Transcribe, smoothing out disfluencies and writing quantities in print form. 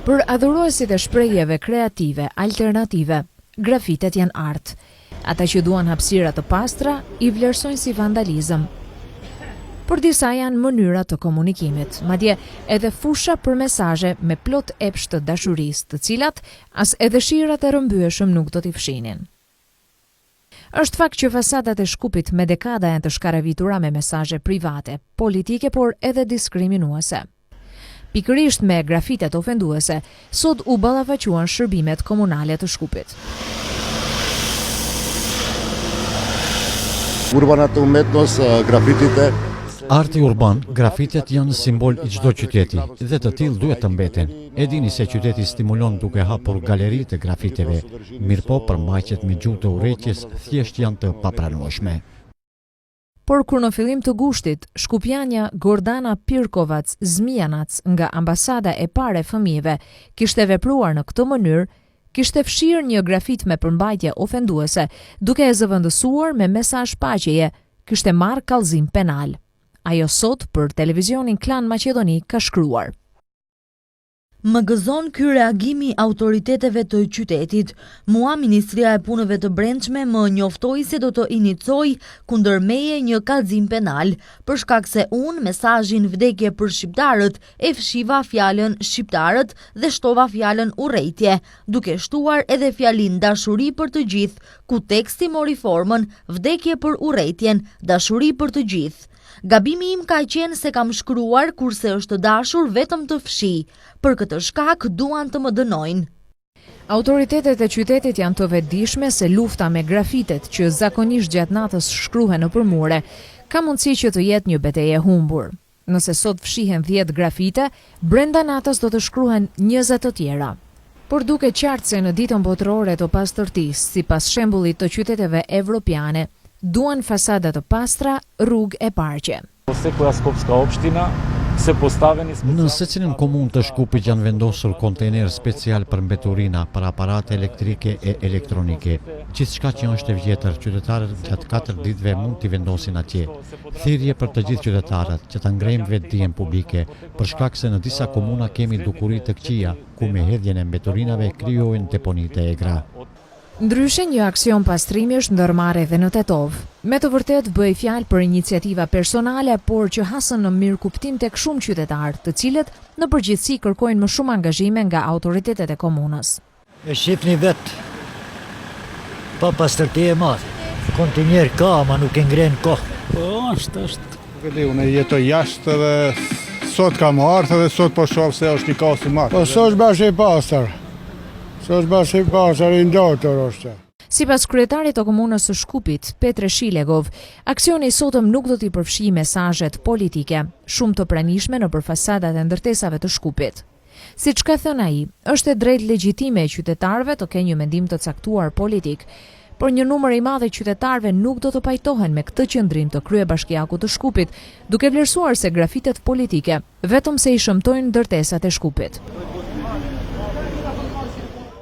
Për adhuruesit e shprehjeve kreative, alternative, grafitet janë art. Ata që duan hapësira të pastra i vlerësojnë si vandalizëm. Por disa janë mënyra të komunikimit, madje edhe fusha për mesazhe me plot epsh të dashurisë, të cilat as edhe shirat e rrëmbyeshëm nuk do t'i fshinin. Është fakt që fasadat e Shkupit me dekada janë të shkaravitura me mesazhe private, politike, por edhe diskriminuese. Pikërisht me grafitet ofenduese, sot u ballafaquan shërbimet komunale të Shkupit. Urbanat umetnos, grafitite. Arti urban, grafitet janë simbol i çdo qyteti dhe të tillë duhet të mbeten. E dini se qyteti stimulon duke hapur galeri të grafiteve, mirëpo përmbajtjet me gjuhë të urrëties thjesht janë të papranueshme. Por kur në fillim të gushtit, shkupjanja Gordana Pirkovac Zmijanac nga ambasada e parë e fëmijëve kishte vepruar në këtë mënyrë, kishte fshirë një grafit me përmbajtje ofenduese, duke e zëvendësuar me mesazh paqeje, kishte marrë kallëzim penal. Ajo sot për televizionin Klan Maqedoni ka shkruar: Më gëzon ky reagimi autoriteteve të qytetit. Mua Ministria e Punëve të Brendshme më njoftoi se do të inicioj kundër meje një kallëzim penal, për shkak se unë mesazhin vdekje për shqiptarët e fshiva fjalën shqiptarët dhe shtova fjalën urrëtie, duke shtuar edhe fjalin dashuri për të gjithë, ku teksti mori formën vdekje për urrëtien, dashuri për të gjithë. Gabimi im ka qenë se kam shkruar kurse është dashur vetëm të fshi, për këtë shkak duan të më dënojnë. Autoritetet e qytetit janë të vetëdijshme se lufta me grafitet që zakonisht gjatë natës shkruhen nëpër mure, ka mundësi që të jetë një betejë e humbur. Nëse sot fshihen 10 grafite, brenda natës do të shkruhen 20 të tjera. Por duke qartë se në ditën botërore të pastërtisë, sipas shembullit të qyteteve evropiane, duan fasada të pastra, rrugë e parqe. Në secilin komunë të Shkupit janë vendosur kontejner special për mbeturina, për aparate elektrike e elektronike. Gjithçka që është e vjetër, qytetarët gjatë 4 ditëve mund t'i vendosin atje. Thirrje për të gjithë qytetarët që ta ngrejmë vetdijen publike, për shkak se në disa komuna kemi dukuri të këqija, ku me hedhjen e mbeturinave krijohen deponitë e egra. Ndryshe, një aksion pastrimi është ndërmarrë edhe në Tetov. Me të vërtet bëj fjalë për iniciativa personale, por që hasën në mirë kuptim tek shumë qytetarë, të cilët në përgjithësi kërkojnë më shumë angazhime nga autoritetet e komunës. E shifni vetë, pa pastërti e madhe. Kontinjer ka, ma nuk e ngren kohë. Po, është. Veli, unë jetoj jashtë dhe sot kam ardhur dhe sot po shoh se është një kas i madh. Po s'është bash i pastër. Sipas kryetarit të komunës së Shkupit, Petre Shilegov, aksioni i sotëm nuk do t'i përfshijë mesazhet politike, shumë të pranishme nëpër fasadat e ndërtesave të Shkupit. Siç ka thënë ai, është e drejtë legjitime e qytetarëve të kenë një mendim të caktuar politik, por një numër i madh i qytetarëve nuk do të pajtohen me këtë qendrim të kryebashkiakut të Shkupit, duke vlerësuar se grafitet politike vetëm se i shëmtojnë ndërtesat e Shkupit.